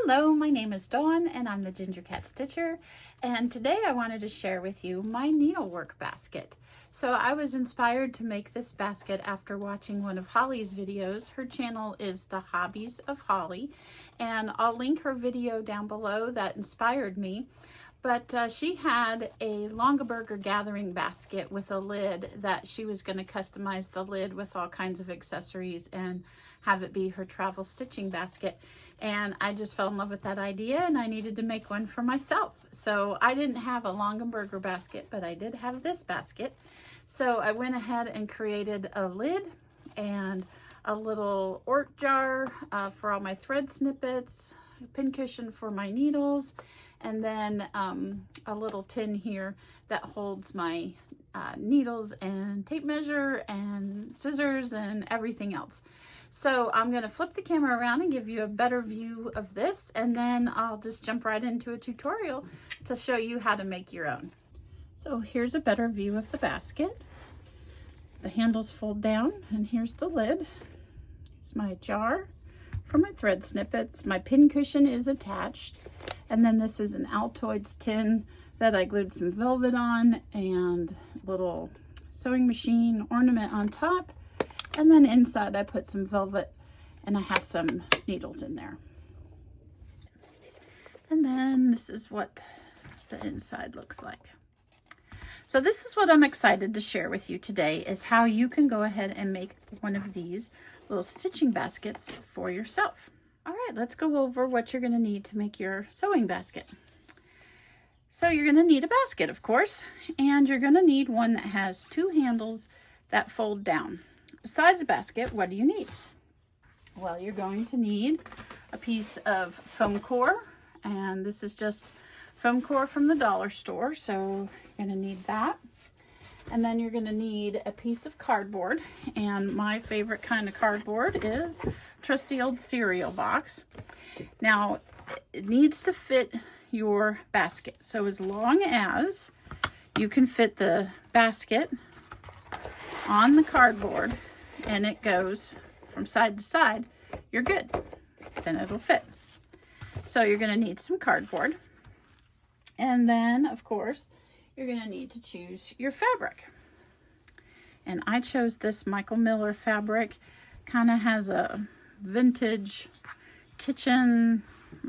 Hello, my name is Dawn and I'm the Ginger Cat Stitcher, and today I wanted to share with you my needlework basket. So I was inspired to make this basket after watching one of Holly's videos. Her channel is The Hobbies of Holly, and I'll link her video down below that inspired me. But she had a Longaberger gathering basket with a lid that she was going to customize the lid with all kinds of accessories and have it be her travel stitching basket. And I just fell in love with that idea, and I needed to make one for myself. So I didn't have a Longaberger basket, but I did have this basket. So I went ahead and created a lid and a little Ort jar for all my thread snippets, a pincushion for my needles, and then a little tin here that holds my needles and tape measure and scissors and everything else. So I'm going to flip the camera around and give you a better view of this, and then I'll just jump right into a tutorial to show you how to make your own. So here's a better view of the basket. The handles fold down, and here's the lid. Here's my jar for my thread snippets. My pin cushion is attached, and then this is an Altoids tin that I glued some velvet on and a little sewing machine ornament on top. And then inside I put some velvet, and I have some needles in there. And then this is what the inside looks like. So this is what I'm excited to share with you today, is how you can go ahead and make one of these little stitching baskets for yourself. All right, let's go over what you're going to need to make your sewing basket. So you're going to need a basket, of course, and you're going to need one that has two handles that fold down. Besides a basket, what do you need? Well, you're going to need a piece of foam core, and this is just foam core from the dollar store, so you're going to need that. And then you're going to need a piece of cardboard, and my favorite kind of cardboard is trusty old cereal box. Now, it needs to fit your basket, so as long as you can fit the basket on the cardboard and it goes from side to side, you're good. Then it'll fit. So you're going to need some cardboard. And then, of course, you're going to need to choose your fabric. And I chose this Michael Miller fabric. Kind of has a vintage kitchen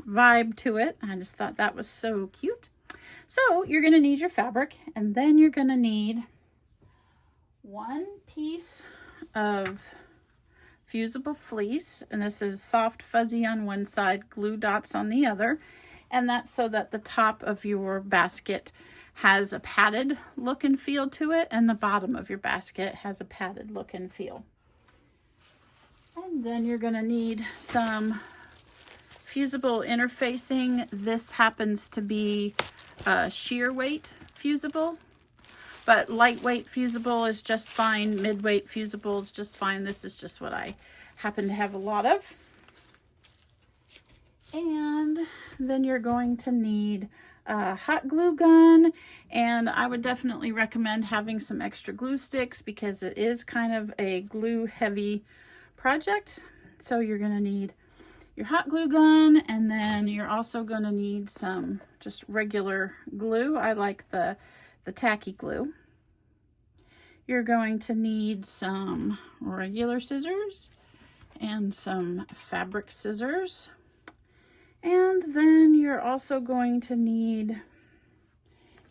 vibe to it. I just thought that was so cute. So you're going to need your fabric, and then you're going to need one piece of fusible fleece, and this is soft fuzzy on one side, glue dots on the other, and that's so that the top of your basket has a padded look and feel to it, and the bottom of your basket has a padded look and feel. And then you're going to need some fusible interfacing. This happens to be a sheer weight fusible, but lightweight fusible is just fine. Mid-weight fusible is just fine. This is just what I happen to have a lot of. And then you're going to need a hot glue gun, and I would definitely recommend having some extra glue sticks because it is kind of a glue heavy project. So you're going to need your hot glue gun, and then you're also going to need some just regular glue. I like the tacky glue. You're going to need some regular scissors and some fabric scissors. And then you're also going to need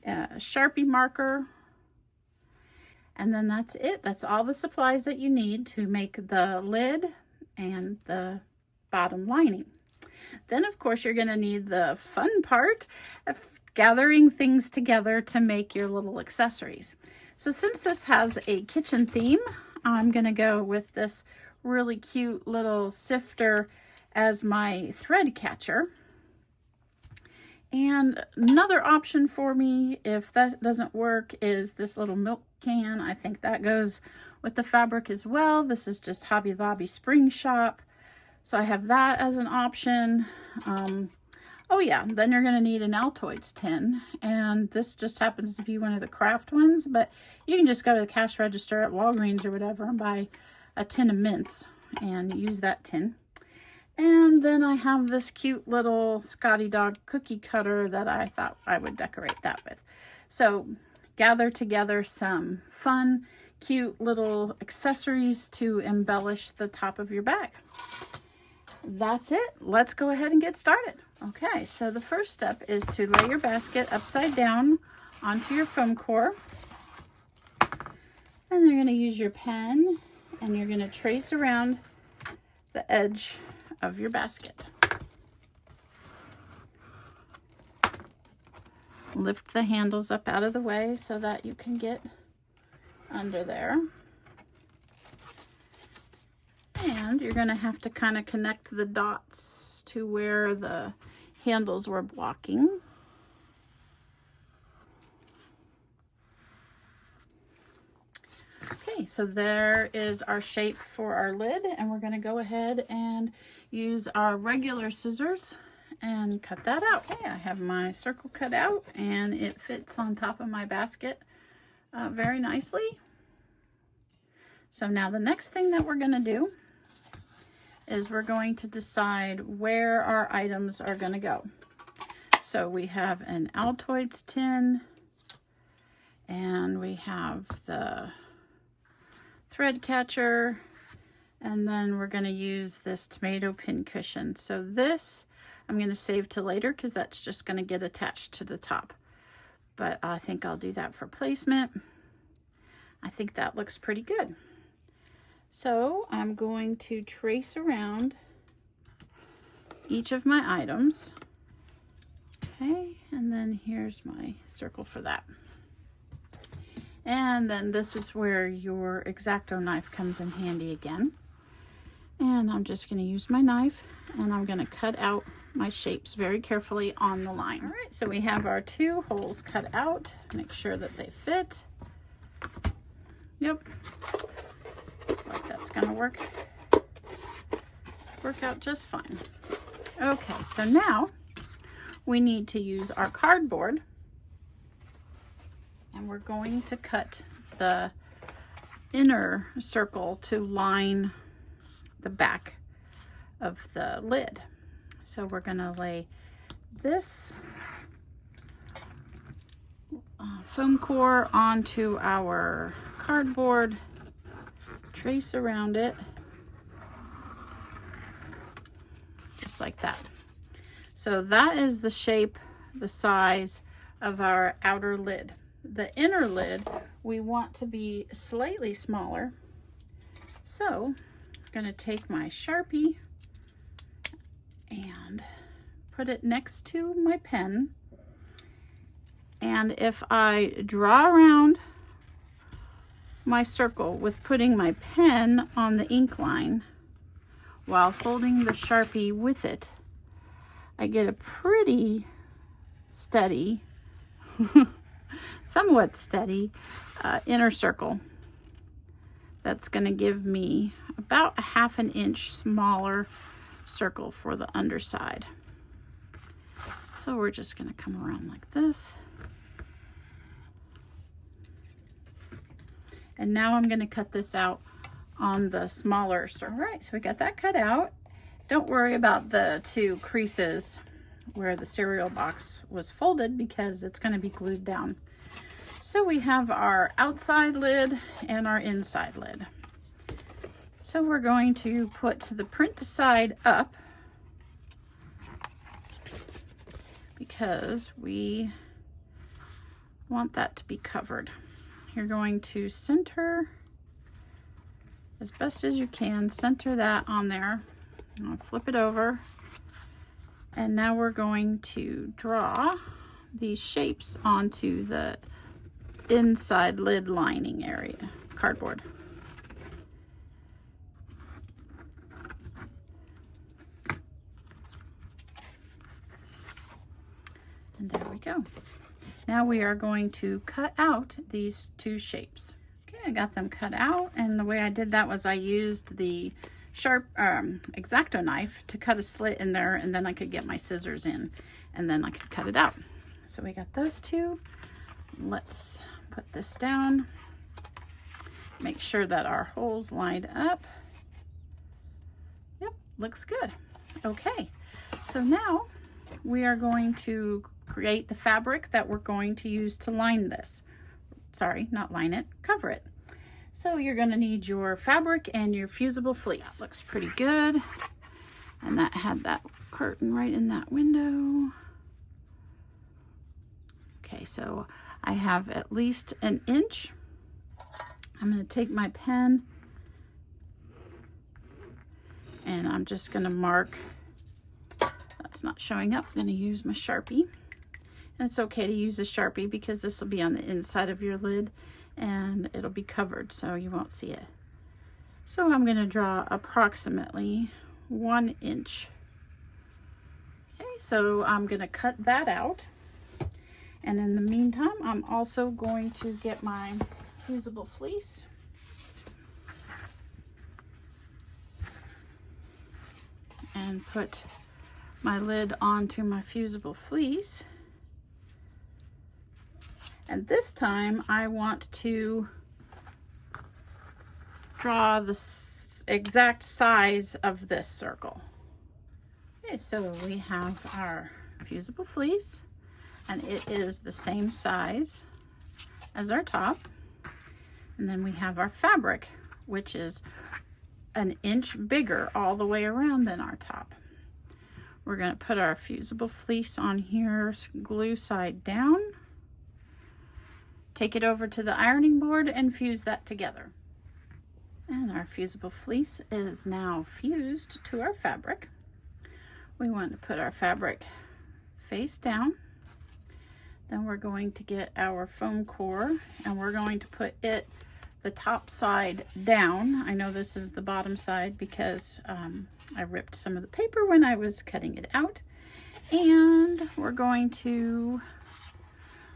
a Sharpie marker. And then that's it. That's all the supplies that you need to make the lid and the bottom lining. Then, of course, you're going to need the fun part of gathering things together to make your little accessories. So since this has a kitchen theme, I'm going to go with this really cute little sifter as my thread catcher. And another option for me, if that doesn't work, is this little milk can. I think that goes with the fabric as well. This is just Hobby Lobby Spring Shop. So I have that as an option. Oh yeah, then you're going to need an Altoids tin, and this just happens to be one of the craft ones, but you can just go to the cash register at Walgreens or whatever and buy a tin of mints and use that tin. And then I have this cute little Scotty dog cookie cutter that I thought I would decorate that with. So gather together some fun, cute little accessories to embellish the top of your bag. That's it. Let's go ahead and get started. Okay, so the first step is to lay your basket upside down onto your foam core. And you're going to use your pen and you're going to trace around the edge of your basket. Lift the handles up out of the way so that you can get under there. And you're going to have to kind of connect the dots to where the handles were blocking. Okay, so there is our shape for our lid, and we're going to go ahead and use our regular scissors and cut that out. Okay, I have my circle cut out and it fits on top of my basket very nicely. So now the next thing that we're going to do is we're going to decide where our items are going to go. So we have an Altoids tin, and we have the thread catcher, and then we're going to use this tomato pin cushion. So this I'm going to save to later because that's just going to get attached to the top. But I think I'll do that for placement. I think that looks pretty good. So I'm going to trace around each of my items. Okay, and then here's my circle for that. And then this is where your X-Acto knife comes in handy again. And I'm just going to use my knife and I'm going to cut out my shapes very carefully on the line. All right, so we have our 2 holes cut out. Make sure that they fit. Yep. Looks like that's going to work out just fine. Okay, so now we need to use our cardboard, and we're going to cut the inner circle to line the back of the lid. So we're going to lay this foam core onto our cardboard, trace around it just like that. So that is the shape, the size of our outer lid. The inner lid we want to be slightly smaller. So I'm going to take my Sharpie and put it next to my pen. And if I draw around my circle with putting my pen on the ink line while holding the Sharpie with it, I get a pretty steady, somewhat steady inner circle that's going to give me about a 1/2 inch smaller circle for the underside. So we're just going to come around like this. And now I'm going to cut this out on the smaller circle. All right, so we got that cut out. Don't worry about the 2 creases where the cereal box was folded because it's going to be glued down. So we have our outside lid and our inside lid. So we're going to put the print side up because we want that to be covered. You're going to center as best as you can, center that on there. I'll flip it over. And now we're going to draw these shapes onto the inside lid lining area, cardboard. And there we go. Now we are going to cut out these 2 shapes. Okay, I got them cut out, and the way I did that was I used the sharp X-Acto knife to cut a slit in there, and then I could get my scissors in, and then I could cut it out. So we got those 2. Let's put this down. Make sure that our holes lined up. Yep, looks good. Okay, so now we are going to create the fabric that we're going to use to line this. Sorry, not line it, cover it. So you're going to need your fabric and your fusible fleece. That looks pretty good. And that had that curtain right in that window. Okay, so I have at least an inch. I'm going to take my pen and I'm just going to mark. That's not showing up. I'm going to use my Sharpie. And it's okay to use a Sharpie because this will be on the inside of your lid and it'll be covered so you won't see it. So I'm going to draw approximately 1 inch. Okay, so I'm going to cut that out. And in the meantime, I'm also going to get my fusible fleece. And put my lid onto my fusible fleece. And this time I want to draw the exact size of this circle. Okay, so we have our fusible fleece and it is the same size as our top. And then we have our fabric, which is an inch bigger all the way around than our top. We're going to put our fusible fleece on here, glue side down, take it over to the ironing board and fuse that together. And our fusible fleece is now fused to our fabric. We want to put our fabric face down. Then we're going to get our foam core and we're going to put it the top side down. I know this is the bottom side because I ripped some of the paper when I was cutting it out. And we're going to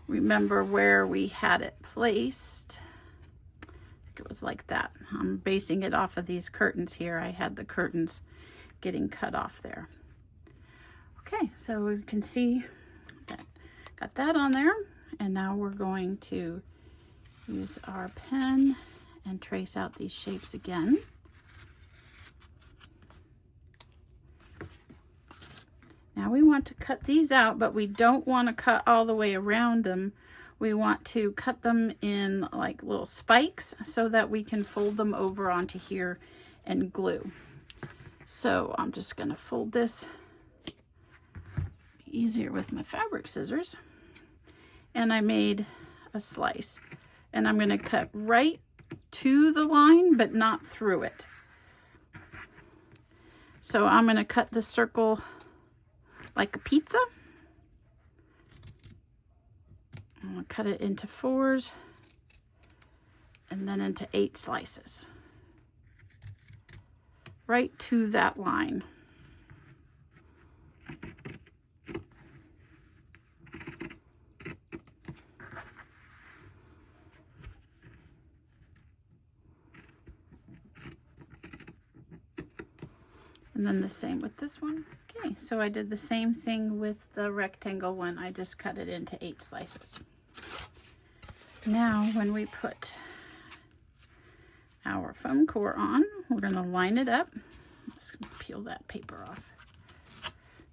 remember where we had it placed. I think it was like that. I'm basing it off of these curtains here. I had the curtains getting cut off there. Okay, so we can see that got that on there. And now we're going to use our pen and trace out these shapes again. Now we want to cut these out, but we don't want to cut all the way around them. We want to cut them in like little spikes so that we can fold them over onto here and glue. So I'm just going to fold this. Be easier with my fabric scissors. And I made a slice. And I'm going to cut right to the line, but not through it. So I'm going to cut the circle like a pizza. I'm going to cut it into 4s and then into 8 slices. Right to that line. And then the same with this one. Okay, so I did the same thing with the rectangle one. I just cut it into 8 slices. Now, when we put our foam core on, we're going to line it up. Let's peel that paper off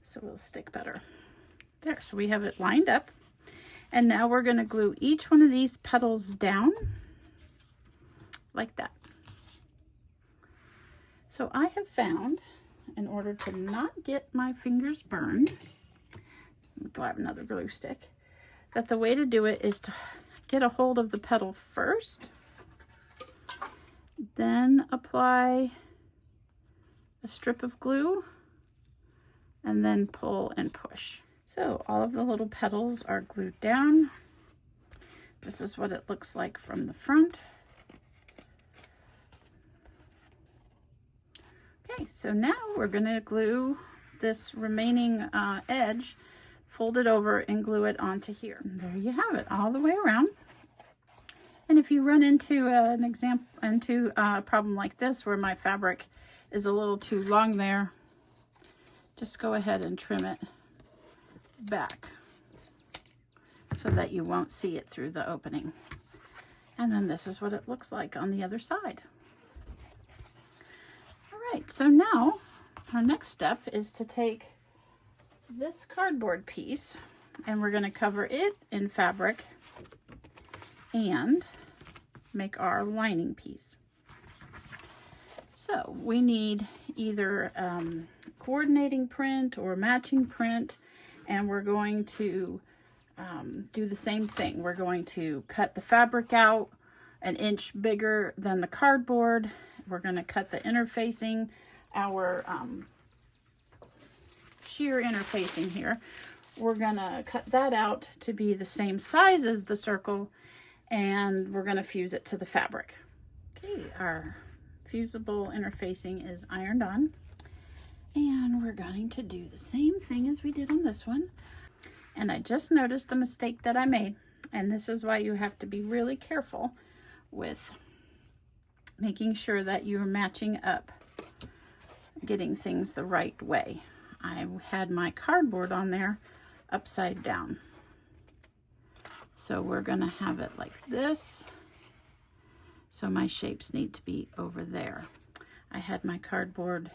so it'll stick better. There, so we have it lined up. And now we're going to glue each one of these petals down like that. So I have found, in order to not get my fingers burned, grab another glue stick, that the way to do it is to get a hold of the petal first, then apply a strip of glue, and then pull and push. So all of the little petals are glued down. This is what it looks like from the front. Okay, so now we're going to glue this remaining edge, fold it over and glue it onto here. And there you have it, all the way around. And if you run into a problem like this where my fabric is a little too long there, just go ahead and trim it back so that you won't see it through the opening. And then this is what it looks like on the other side. All right, so now our next step is to take this cardboard piece and we're going to cover it in fabric and make our lining piece. So we need either coordinating print or matching print, and we're going to do the same thing. We're going to cut the fabric out an inch bigger than the cardboard. We're going to cut the interfacing, our sheer interfacing here. We're going to cut that out to be the same size as the circle, and we're going to fuse it to the fabric. Okay, our fusible interfacing is ironed on, and we're going to do the same thing as we did on this one. And I just noticed a mistake that I made, and this is why you have to be really careful with making sure that you're matching up, getting things the right way. I had my cardboard on there upside down. So we're gonna have it like this. So my shapes need to be over there. I had my cardboard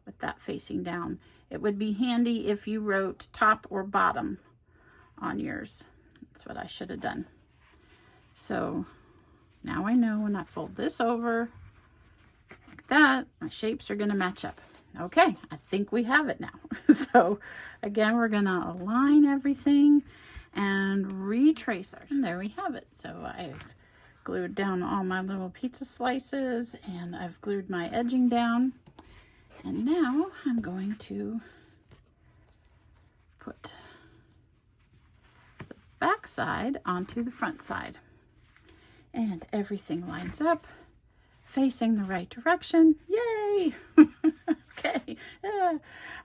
with that facing down. It would be handy if you wrote top or bottom on yours. That's what I should have done. So now I know when I fold this over like that, my shapes are gonna match up. Okay, I think we have it now. So again, we're gonna align everything and retrace our, and there we have it. So I've glued down all my little pizza slices and I've glued my edging down. And now I'm going to put the back side onto the front side. And everything lines up, facing the right direction. Yay! Okay.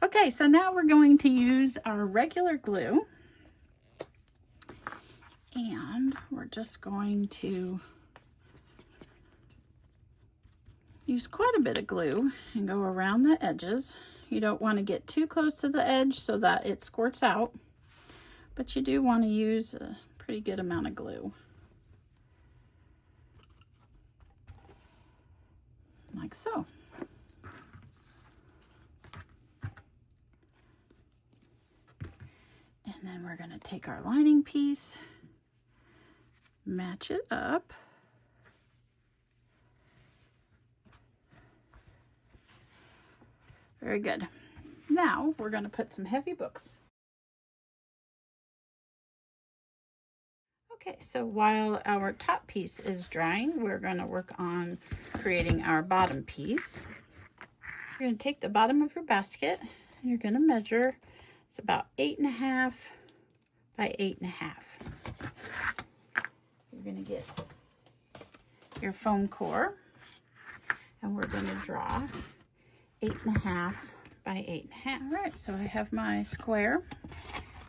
Okay, so now we're going to use our regular glue. And we're just going to use quite a bit of glue and go around the edges. You don't want to get too close to the edge so that it squirts out, but you do want to use a pretty good amount of glue. Like so. And then we're going to take our lining piece, match it up. Very good. Now we're going to put some heavy books. Okay, so while our top piece is drying, we're going to work on creating our bottom piece. You're going to take the bottom of your basket and you're going to measure. It's about 8.5 by 8.5. You're going to get your foam core and we're going to draw 8.5 by 8.5. All right, so I have my square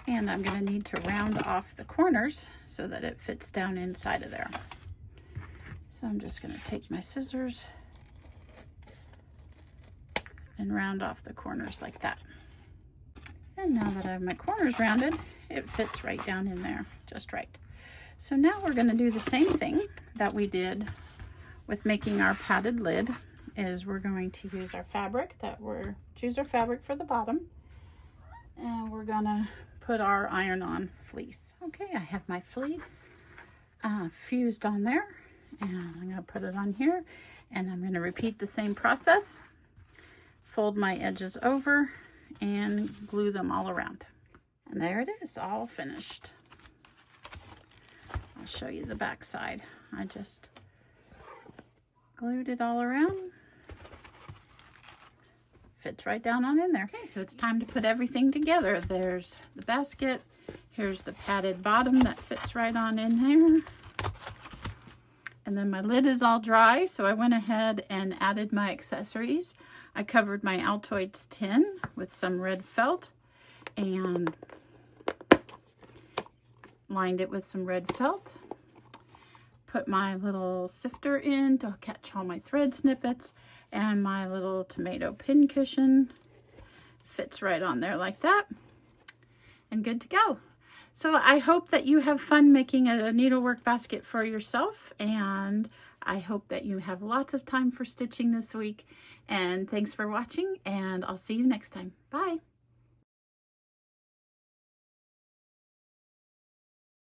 and I'm going to need to round off the corners so that it fits down inside of there. So I'm just going to take my scissors and round off the corners like that. And now that I have my corners rounded, it fits right down in there, just right. So now we're going to do the same thing that we did with making our padded lid. Is we're going to use our fabric choose our fabric for the bottom, and we're gonna put our iron-on fleece. Okay, I have my fleece fused on there, and I'm gonna put it on here, and I'm gonna repeat the same process. Fold my edges over and glue them all around. And there it is, all finished. I'll show you the back side. I just glued it all around. Fits right down on in there. Okay, so it's time to put everything together. There's the basket. Here's the padded bottom that fits right on in there. And then my lid is all dry, so I went ahead and added my accessories. I covered my Altoids tin with some red felt and lined it with some red felt. Put my little sifter in to catch all my thread snippets, and my little tomato pin cushion fits right on there like that, and good to go. So I hope that you have fun making a needlework basket for yourself, and I hope that you have lots of time for stitching this week, and thanks for watching, and I'll see you next time. Bye.